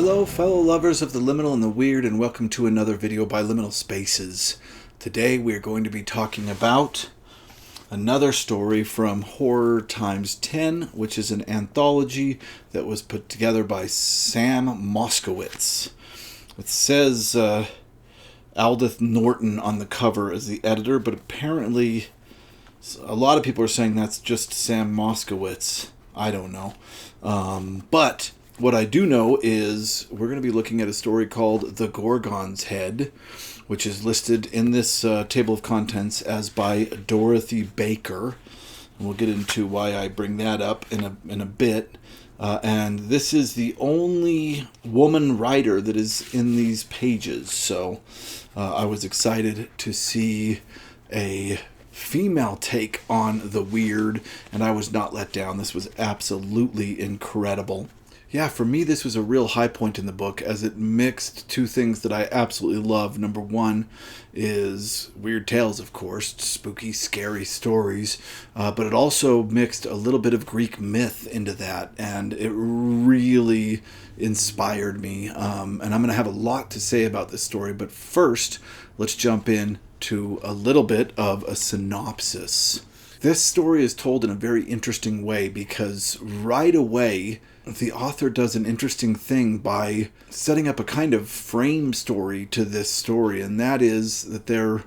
Hello, fellow lovers of the liminal and the weird, and welcome to another video by Liminal Spaces. Today we are going to be talking about another story from Horror Times 10, which is an anthology that was put together by Sam Moskowitz. It says Aldith Norton on the cover as the editor, but apparently a lot of people are saying that's just Sam Moskowitz. I don't know. But what I do know is we're going to be looking at a story called The Gorgons Head, which is listed in this table of contents as by Dorothy Baker. And we'll get into why I bring that up in a bit. And this is the only woman writer that is in these pages. So I was excited to see a female take on the weird, and I was not let down. This was absolutely incredible. Yeah, for me, this was a real high point in the book as it mixed two things that I absolutely love. Number one is weird tales, of course, spooky, scary stories, but it also mixed a little bit of Greek myth into that, and it really inspired me. And I'm going to have a lot to say about this story, but first, let's jump in to a little bit of a synopsis. This story is told in a very interesting way because right away the author does an interesting thing by setting up a kind of frame story to this story, and that is that there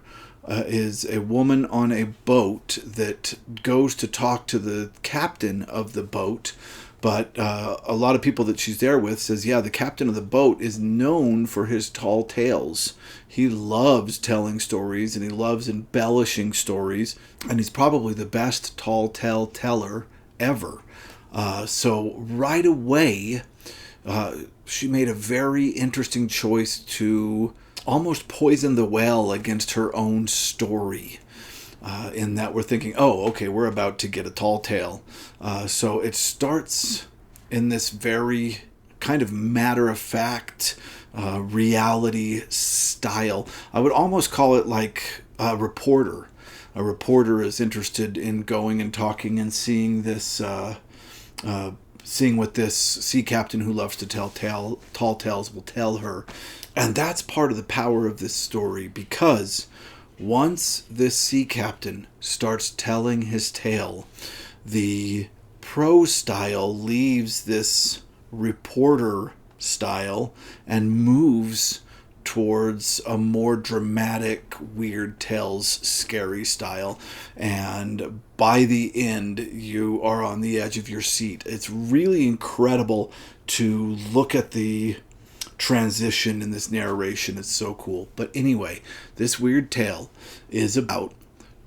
is a woman on a boat that goes to talk to the captain of the boat. But a lot of people that she's there with says, yeah, the captain of the boat is known for his tall tales. He loves telling stories and he loves embellishing stories. And he's probably the best tall tale teller ever. So right away, she made a very interesting choice to almost poison the well against her own story. In that we're thinking, oh, okay, we're about to get a tall tale. So it starts in this very kind of matter-of-fact reality style. I would almost call it like a reporter. A reporter is interested in going and talking and seeing this, seeing what this sea captain who loves to tell tall tales will tell her. And that's part of the power of this story, because once this sea captain starts telling his tale, the prose style leaves this reporter style and moves towards a more dramatic, weird tales, scary style. And by the end, you are on the edge of your seat. It's really incredible to look at the transition in this narration. It's so cool. But anyway, this weird tale is about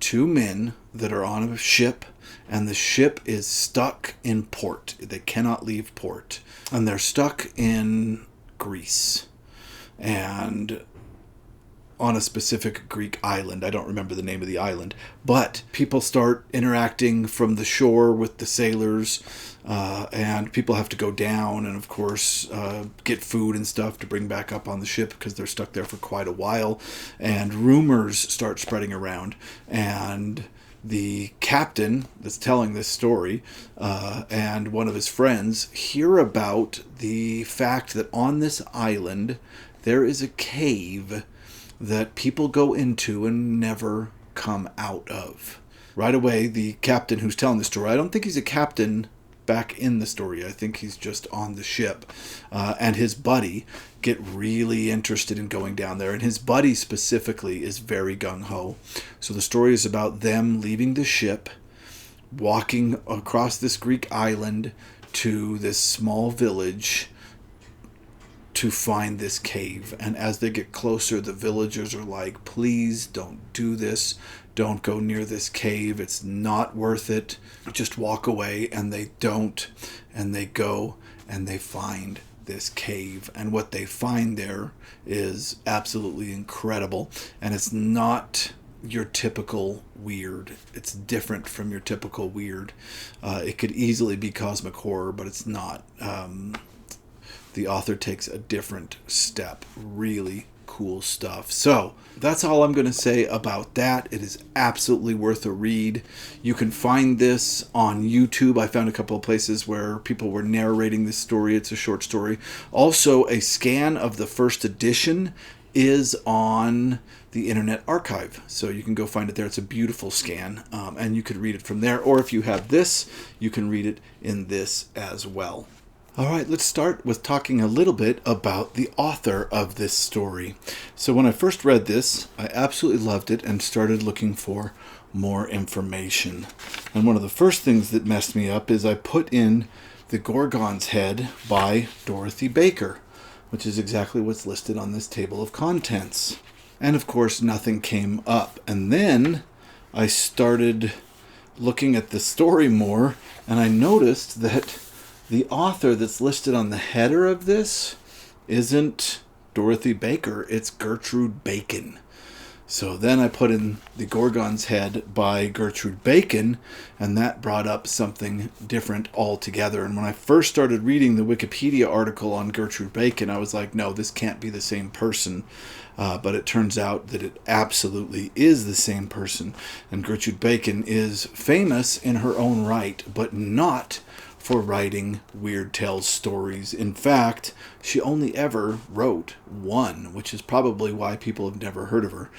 two men that are on a ship, and the ship is stuck in port. They cannot leave port, and they're stuck in Greece and on a specific Greek island. I don't remember the name of the island, but people start interacting from the shore with the sailors, and people have to go down and, of course, get food and stuff to bring back up on the ship because they're stuck there for quite a while. And rumors start spreading around, and the captain that's telling this story and one of his friends hear about the fact that on this island there is a cave that people go into and never come out of. Right away, the captain who's telling the story, I don't think he's a captain back in the story. I think he's just on the ship. And his buddy get really interested in going down there. And his buddy specifically is very gung-ho. So the story is about them leaving the ship, walking across this Greek island to this small village to find this cave. And as they get closer, the villagers are like, please don't do this. Don't go near this cave. It's not worth it. Just walk away. And they don't. And they go and they find this cave. And what they find there is absolutely incredible. And it's not your typical weird. It's different from your typical weird. It could easily be cosmic horror, but it's not. The author takes a different step. Really, cool stuff. So that's all I'm going to say about that. It is absolutely worth a read. You can find this on YouTube. I found a couple of places where people were narrating this story. It's a short story. Also, a scan of the first edition is on the Internet Archive, so you can go find it there. It's a beautiful scan, and you could read it from there, or if you have this, you can read it in this as well. All right, let's start with talking a little bit about the author of this story. So when I first read this, I absolutely loved it and started looking for more information. And one of the first things that messed me up is I put in The Gorgons Head by Dorothy Baker, which is exactly what's listed on this table of contents. And of course, nothing came up. And then I started looking at the story more, and I noticed that the author that's listed on the header of this isn't Dorothy Baker, it's Gertrude Bacon. So then I put in The Gorgons Head by Gertrude Bacon, and that brought up something different altogether. And when I first started reading the Wikipedia article on Gertrude Bacon, I was like, no, this can't be the same person. But it turns out that it absolutely is the same person. And Gertrude Bacon is famous in her own right, but not for writing weird tales stories. In fact, she only ever wrote one, which is probably why people have never heard of her.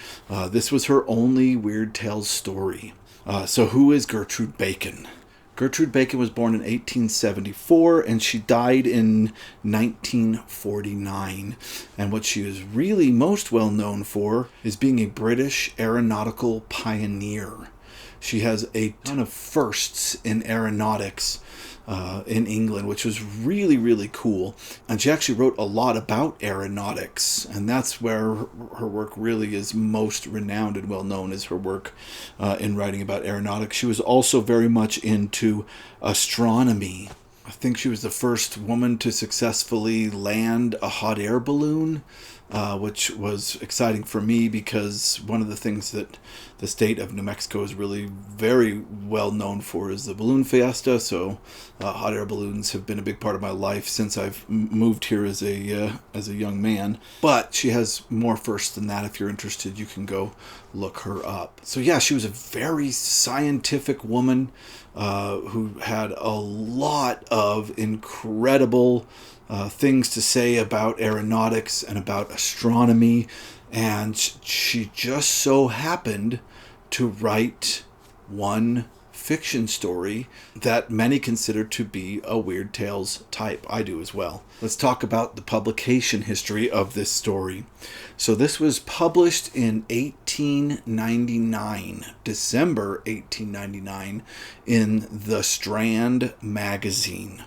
This was her only weird tales story. So who is Gertrude Bacon? Gertrude Bacon was born in 1874, and she died in 1949. And what she is really most well known for is being a British aeronautical pioneer. She has a ton of firsts in aeronautics in England, which was really, really cool. And she actually wrote a lot about aeronautics, and that's where her work really is most renowned and well known, is her work in writing about aeronautics. She was also very much into astronomy. I think she was the first woman to successfully land a hot air balloon, which was exciting for me because one of the things that the state of New Mexico is really very well known for is the balloon fiesta. So hot air balloons have been a big part of my life since I've moved here as a young man. But she has more firsts than that. If you're interested, you can go look her up. So yeah, she was a very scientific woman who had a lot of incredible things to say about aeronautics and about astronomy, and she just so happened to write one fiction story that many consider to be a weird tales type. I do as well. Let's talk about the publication history of this story. So this was published in 1899, December 1899, in the Strand magazine.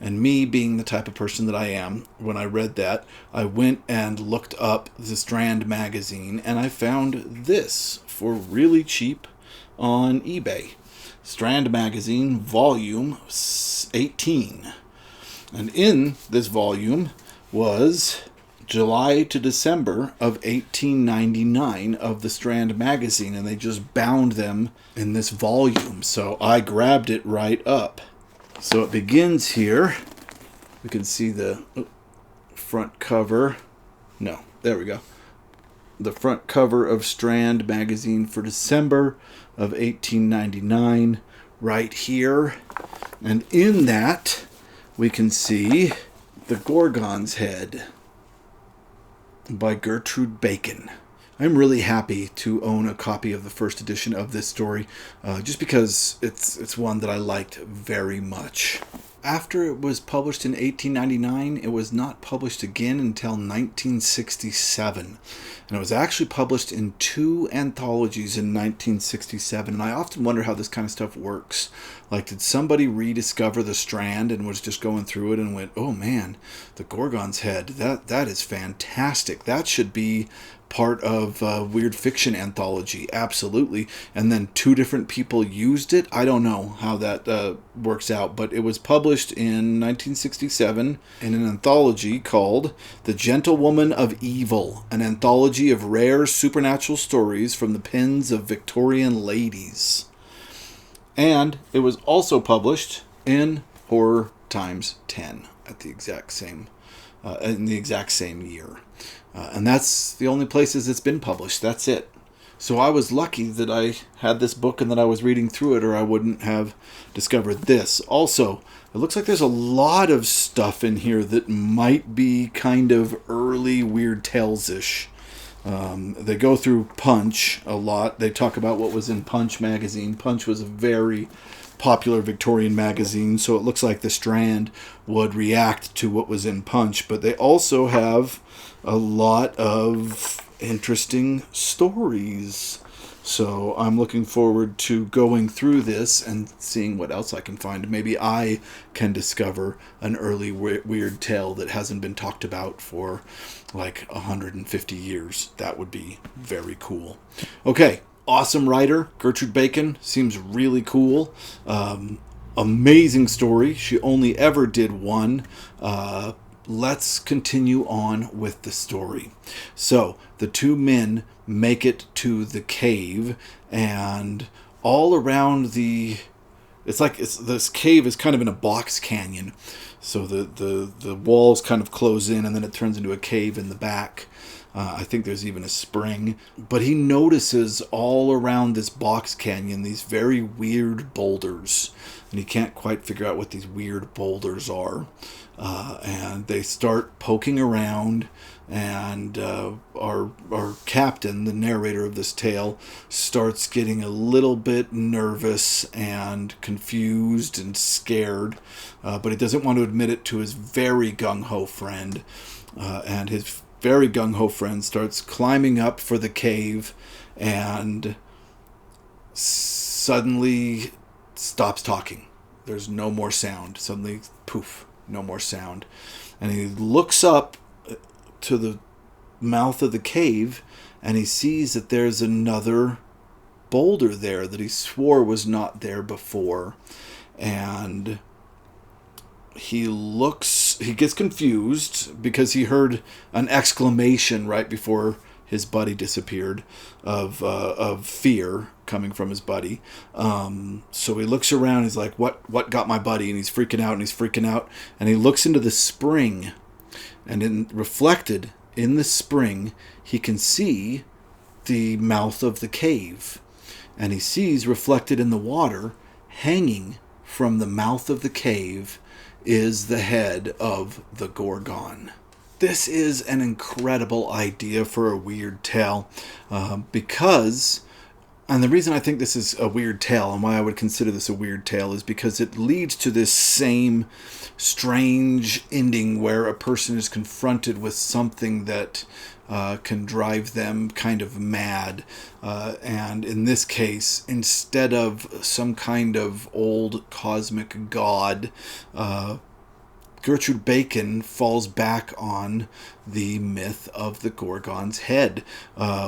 And me being the type of person that I am, when I read that, I went and looked up the Strand magazine, and I found this for really cheap on eBay. Strand magazine, volume 18. And in this volume was July to December of 1899 of the Strand magazine, and they just bound them in this volume. So I grabbed it right up. So it begins here. We can see the front cover. No, there we go. The front cover of Strand magazine for December of 1899 right here. And in that, we can see The Gorgons Head by Gertrude Bacon. I'm really happy to own a copy of the first edition of this story, just because it's one that I liked very much. After it was published in 1899, it was not published again until 1967. And it was actually published in 2 anthologies in 1967. And I often wonder how this kind of stuff works. Like, did somebody rediscover the Strand and was just going through it and went, oh man, the Gorgon's Head, that is fantastic. That should be part of a weird fiction anthology, absolutely. And then 2 different people used it. I don't know how that works out, but it was published in 1967 in an anthology called The Gentlewoman of Evil, an anthology of rare supernatural stories from the pens of Victorian ladies. And it was also published in Horror Times 10 at the exact same in the exact same year. And that's the only places it's been published. That's it. So I was lucky that I had this book and that I was reading through it, or I wouldn't have discovered this. Also, it looks like there's a lot of stuff in here that might be kind of early Weird Tales-ish. They go through Punch a lot. They talk about what was in Punch magazine. Punch was a very popular Victorian magazine, so it looks like the Strand would react to what was in Punch. But they also have a lot of interesting stories. So I'm looking forward to going through this and seeing what else I can find. Maybe I can discover an early weird tale that hasn't been talked about for like 150 years. That would be very cool. Okay, awesome writer. Gertrude Bacon seems really cool. Amazing story. She only ever did one. Let's continue on with the story. So the two men make it to the cave, and all around this cave is kind of in a box canyon. So the walls kind of close in, and then it turns into a cave in the back. I think there's even a spring. But he notices all around this box canyon these very weird boulders, and he can't quite figure out what these weird boulders are. And they start poking around, and our captain, the narrator of this tale, starts getting a little bit nervous and confused and scared, but he doesn't want to admit it to his very gung-ho friend. And his very gung-ho friend starts climbing up for the cave and suddenly stops talking. There's no more sound. Suddenly, poof, no more sound. And he looks up to the mouth of the cave, and he sees that there's another boulder there that he swore was not there before. And he gets confused because he heard an exclamation right before his buddy disappeared of fear coming from his buddy. So he looks around. He's like, what got my buddy? And he's freaking out. And he looks into the spring, and reflected in the spring, he can see the mouth of the cave. And he sees reflected in the water, hanging from the mouth of the cave, is the head of the Gorgon. This is an incredible idea for a weird tale, because, and the reason I think this is a weird tale and why I would consider this a weird tale is because it leads to this same strange ending where a person is confronted with something that can drive them kind of mad. And in this case, instead of some kind of old cosmic god, Gertrude Bacon falls back on the myth of the Gorgon's Head,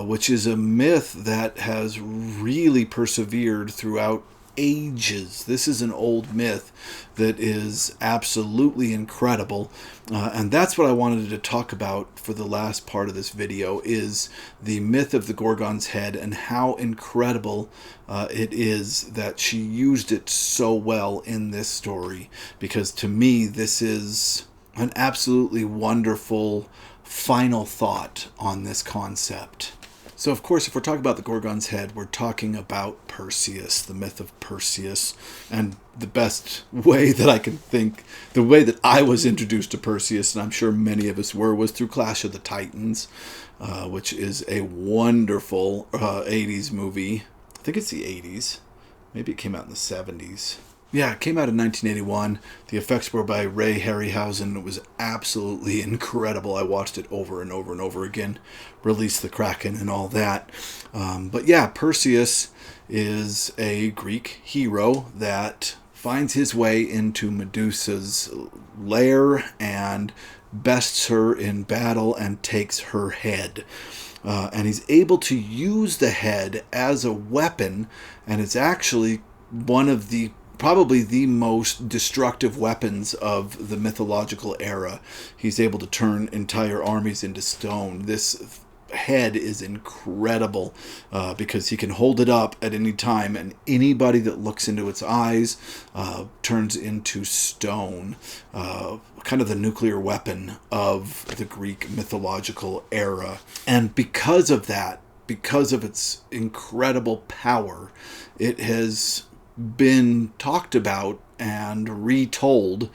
which is a myth that has really persevered throughout ages. This is an old myth that is absolutely incredible, and that's what I wanted to talk about for the last part of this video, is the myth of the Gorgon's Head and how incredible it is that she used it so well in this story, because to me this is an absolutely wonderful final thought on this concept. So, of course, if we're talking about the Gorgon's Head, we're talking about Perseus, the myth of Perseus. And the best way that I can think, the way that I was introduced to Perseus, and I'm sure many of us were, was through Clash of the Titans, which is a wonderful 80s movie. I think it's the 80s. Maybe it came out in the 70s. Yeah, it came out in 1981. The effects were by Ray Harryhausen. It was absolutely incredible. I watched it over and over and over again. Release the Kraken and all that. But yeah, Perseus is a Greek hero that finds his way into Medusa's lair and bests her in battle and takes her head. And he's able to use the head as a weapon, and it's actually one of the probably the most destructive weapons of the mythological era. He's able to turn entire armies into stone. This head is incredible because he can hold it up at any time, and anybody that looks into its eyes turns into stone. Kind of the nuclear weapon of the Greek mythological era. And because of that, because of its incredible power, it has been talked about and retold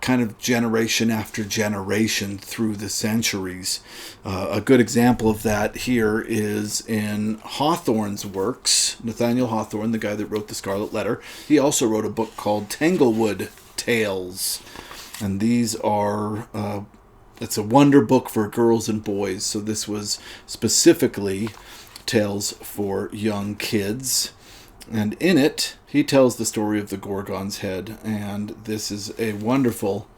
kind of generation after generation through the centuries. A good example of that here is in Hawthorne's works. Nathaniel Hawthorne, the guy that wrote The Scarlet Letter, he also wrote a book called Tanglewood Tales. And these are, it's a wonder book for girls and boys. So this was specifically tales for young kids. And in it, he tells the story of the Gorgons Head. And this is a wonderful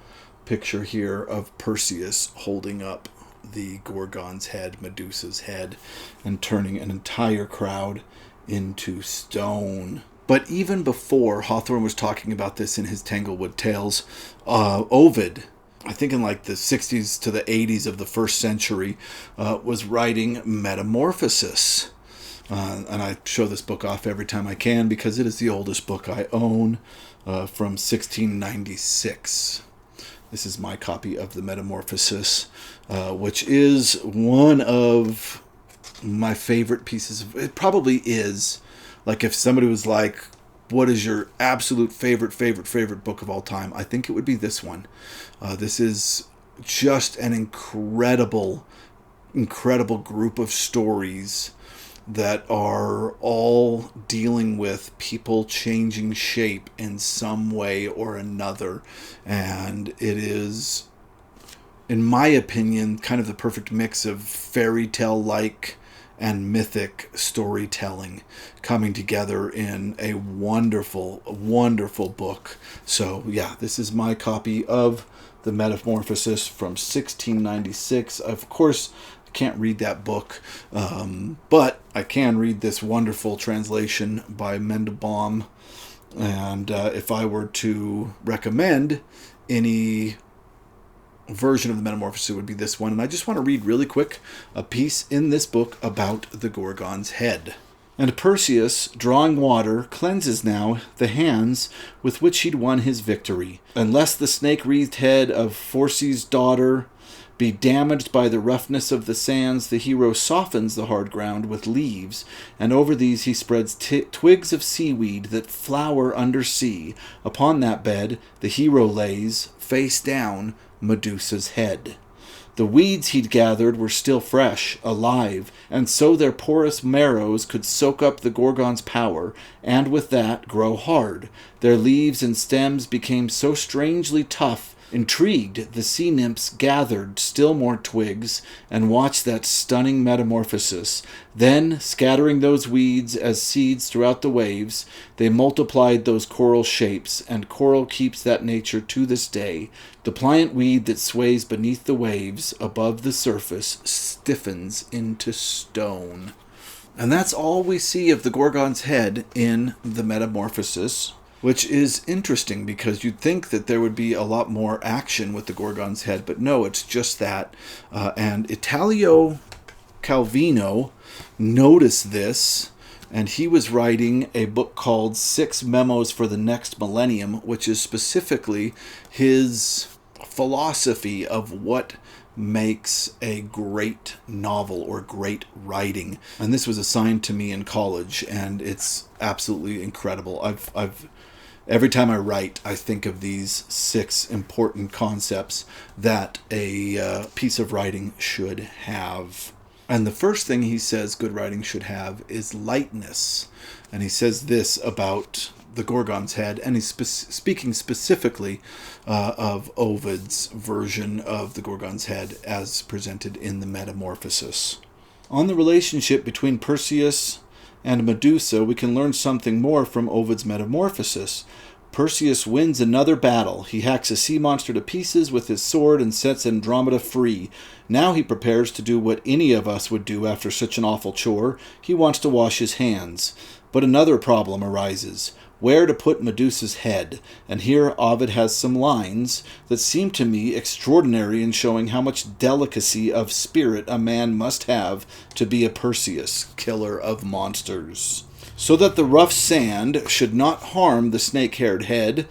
picture here of Perseus holding up the Gorgon's head, Medusa's head, and turning an entire crowd into stone. But even before Hawthorne was talking about this in his Tanglewood Tales, Ovid, I think in like the 60s to the 80s of the first century, was writing Metamorphosis. And I show this book off every time I can because it is the oldest book I own, from 1696. This is my copy of the Metamorphosis, which is one of my favorite pieces of... It probably is. Like if somebody was like, what is your absolute favorite book of all time? I think it would be this one. This is just an incredible group of stories that are all dealing with people changing shape in some way or another. And it is, in my opinion, kind of the perfect mix of fairy tale-like and mythic storytelling coming together in a wonderful book. So yeah, this is my copy of the Metamorphosis from 1696. Of course, I can't read that book, but I can read this wonderful translation by Mendelbaum. And if I were to recommend any version of the Metamorphosis, it would be this one. And I just want to read really quick a piece in this book about the Gorgon's head. And Perseus, drawing water, cleanses now the hands with which he'd won his victory. Unless the snake-wreathed head of Phorcys' daughter be damaged by the roughness of the sands, the hero softens the hard ground with leaves, and over these he spreads twigs of seaweed that flower under sea. Upon that bed the hero lays, face down, Medusa's head. The weeds he'd gathered were still fresh, alive, and so their porous marrows could soak up the Gorgon's power, and with that grow hard. Their leaves and stems became so strangely tough. Intrigued, the sea nymphs gathered still more twigs and watched that stunning metamorphosis. Then, scattering those weeds as seeds throughout the waves, they multiplied those coral shapes, and coral keeps that nature to this day. The pliant weed that sways beneath the waves above the surface stiffens into stone. And that's all we see of the Gorgon's head in the Metamorphosis, which is interesting because you'd think that there would be a lot more action with the Gorgon's head, but no, it's just that. And Italio Calvino noticed this, and he was writing a book called 6 Memos for the Next Millennium, which is specifically his philosophy of what makes a great novel or great writing. And this was assigned to me in college, and it's absolutely incredible. Every time I write, I think of these 6 important concepts that a piece of writing should have. And the first thing he says good writing should have is lightness. And he says this about the Gorgon's head, and he's speaking specifically of Ovid's version of the Gorgon's head as presented in the Metamorphosis. On the relationship between Perseus and Medusa, we can learn something more from Ovid's Metamorphosis. Perseus wins another battle. He hacks a sea monster to pieces with his sword and sets Andromeda free. Now he prepares to do what any of us would do after such an awful chore. He wants to wash his hands. But another problem arises. where to put Medusa's head, and here Ovid has some lines that seem to me extraordinary in showing how much delicacy of spirit a man must have to be a Perseus, killer of monsters. So that the rough sand should not harm the snake-haired head,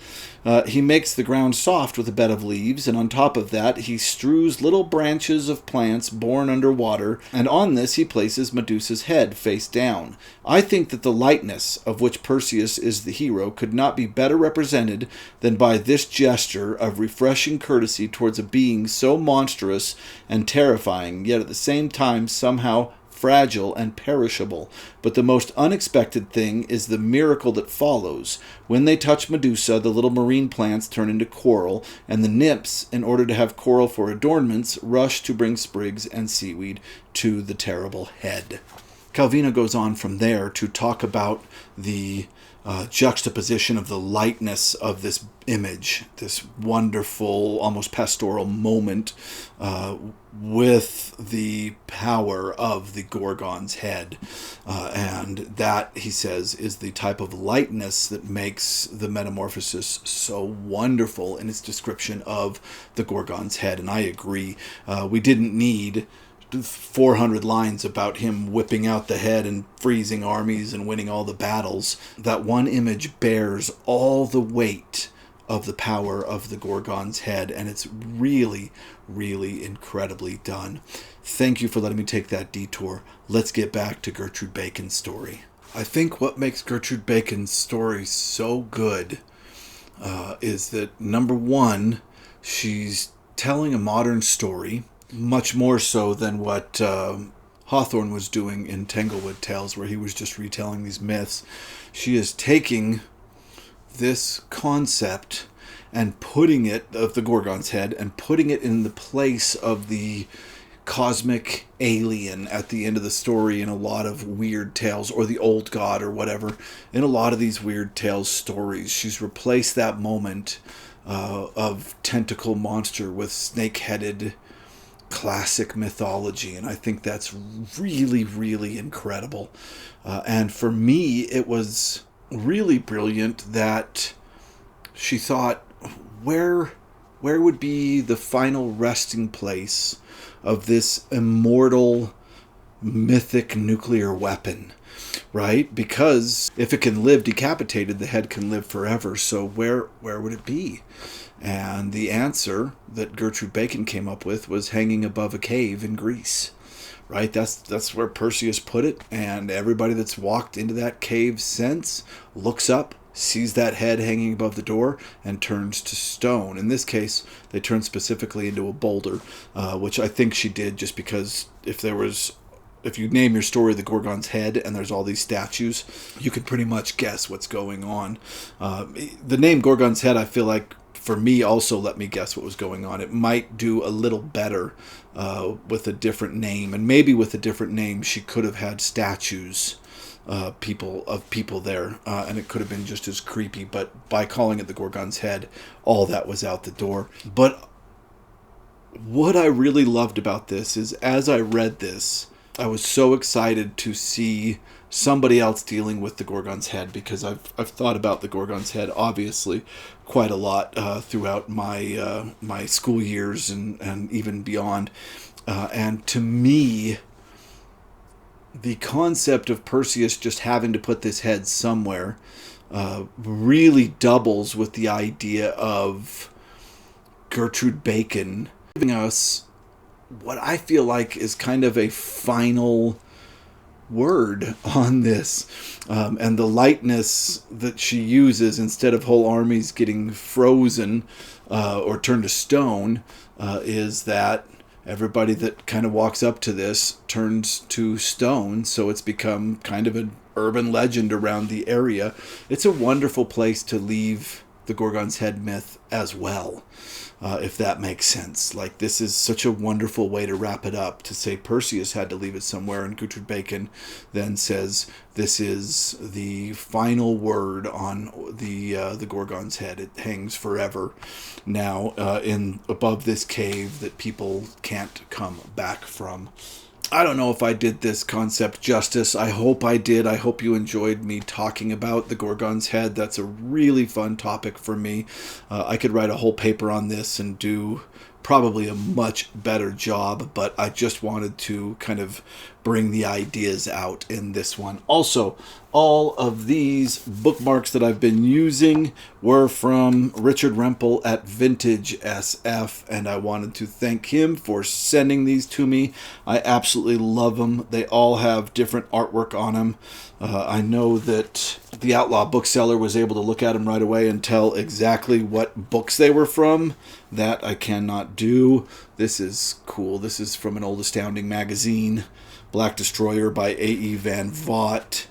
he makes the ground soft with a bed of leaves, and on top of that he strews little branches of plants born under water, and on this he places Medusa's head face down. I think that the lightness of which Perseus is the hero could not be better represented than by this gesture of refreshing courtesy towards a being so monstrous and terrifying, yet at the same time somehow fragile and perishable. But the most unexpected thing is the miracle that follows. When they touch Medusa, the little marine plants turn into coral, and the nymphs, in order to have coral for adornments, rush to bring sprigs and seaweed to the terrible head. Calvino goes on from there to talk about the juxtaposition of the lightness of this image, this wonderful, almost pastoral moment, with the power of the Gorgon's head. And that, he says, is the type of lightness that makes the Metamorphosis so wonderful in its description of the Gorgon's head. And I agree. We didn't need 400 lines about him whipping out the head and freezing armies and winning all the battles. That one image bears all the weight of the power of the Gorgon's head, and it's really, really incredibly done. Thank you for letting me take that detour. Let's get back to Gertrude Bacon's story. I think what makes Gertrude Bacon's story so good is that, number one, she's telling a modern story, much more so than what Hawthorne was doing in Tanglewood Tales, where he was just retelling these myths. She is taking this concept and putting it, of the Gorgon's head, and putting it in the place of the cosmic alien at the end of the story in a lot of weird tales, or the old god or whatever. In a lot of these weird tales stories, she's replaced that moment of tentacle monster with snake-headed classic mythology, and I think that's really, really incredible. And for me, it was really brilliant that she thought, where would be the final resting place of this immortal, mythic nuclear weapon, right? Because if it can live decapitated, the head can live forever. So where would it be? And the answer that Gertrude Bacon came up with was hanging above a cave in Greece, right? That's where Perseus put it, and everybody that's walked into that cave since looks up, sees that head hanging above the door, and turns to stone. In this case, they turned specifically into a boulder, which I think she did just because if you name your story The Gorgon's Head and there's all these statues, you can pretty much guess what's going on. The name Gorgon's Head, I feel like, for me, also let me guess what was going on. It might do a little better with a different name, and maybe with a different name she could have had statues people there, and it could have been just as creepy. But by calling it the Gorgon's Head, all that was out the door. But what I really loved about this is, as I read this, I was so excited to see somebody else dealing with the Gorgon's Head, because I've thought about the Gorgon's Head obviously quite a lot throughout my school years and even beyond. And to me, the concept of Perseus just having to put this head somewhere really doubles with the idea of Gertrude Bacon giving us what I feel like is kind of a final word on this, and the lightness that she uses, instead of whole armies getting frozen or turned to stone, is that everybody that kind of walks up to this turns to stone. So it's become kind of an urban legend around the area. It's a wonderful place to leave the Gorgon's Head myth as well, if that makes sense. Like, this is such a wonderful way to wrap it up, to say Perseus had to leave it somewhere, and Gertrude Bacon then says this is the final word on the Gorgon's Head. It hangs forever now in above this cave that people can't come back from. I don't know if I did this concept justice. I hope I did. I hope you enjoyed me talking about the Gorgons Head. That's a really fun topic for me. I could write a whole paper on this and do probably a much better job, but I just wanted to kind of bring the ideas out in this one. Also, all of these bookmarks that I've been using were from Richard Remple at Vintage SF, and I wanted to thank him for sending these to me. I absolutely love them. They all have different artwork on them. I know that the Outlaw Bookseller was able to look at them right away and tell exactly what books they were from. That I cannot do. This is cool. This is from an old Astounding magazine, Black Destroyer by A.E. Van Vogt.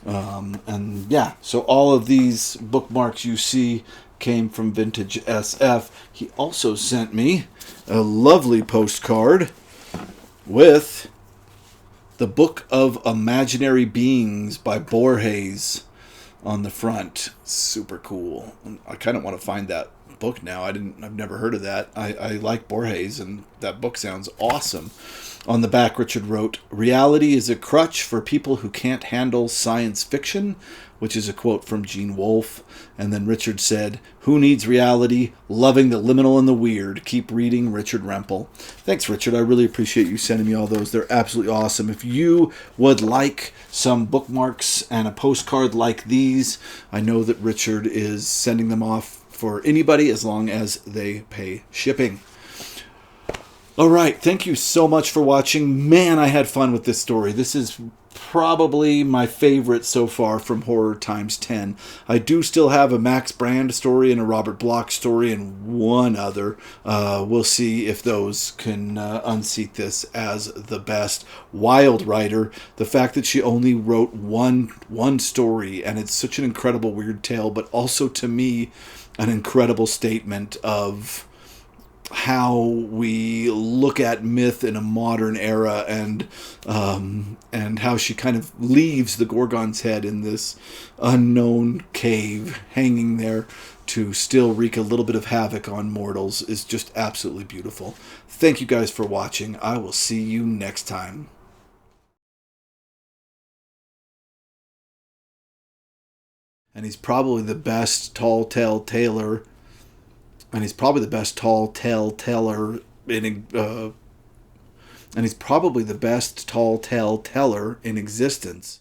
And yeah, so all of these bookmarks you see came from Vintage SF. He also sent me a lovely postcard with The Book of Imaginary Beings by Borges on the front. Super cool. I kind of want to find that book now. I've never heard of that. I like Borges, and that book sounds awesome. On the back, Richard wrote, "Reality is a crutch for people who can't handle science fiction," which is a quote from Gene Wolfe. And then Richard said, "Who needs reality? Loving the liminal and the weird. Keep reading, Richard Remple." Thanks, Richard. I really appreciate you sending me all those. They're absolutely awesome. If you would like some bookmarks and a postcard like these, I know that Richard is sending them off for anybody as long as they pay shipping. All right, thank you so much for watching. Man, I had fun with this story. This is probably my favorite so far from Horror Times 10. I do still have a Max Brand story and a Robert Bloch story and one other. We'll see if those can unseat this as the best. Wild writer. The fact that she only wrote one story, and it's such an incredible weird tale, but also to me an incredible statement of how we look at myth in a modern era, and how she kind of leaves the Gorgon's Head in this unknown cave hanging there to still wreak a little bit of havoc on mortals is just absolutely beautiful. Thank you guys for watching. I will see you next time. And he's probably the best tall tale tailor. And he's probably the best tall tale teller in existence.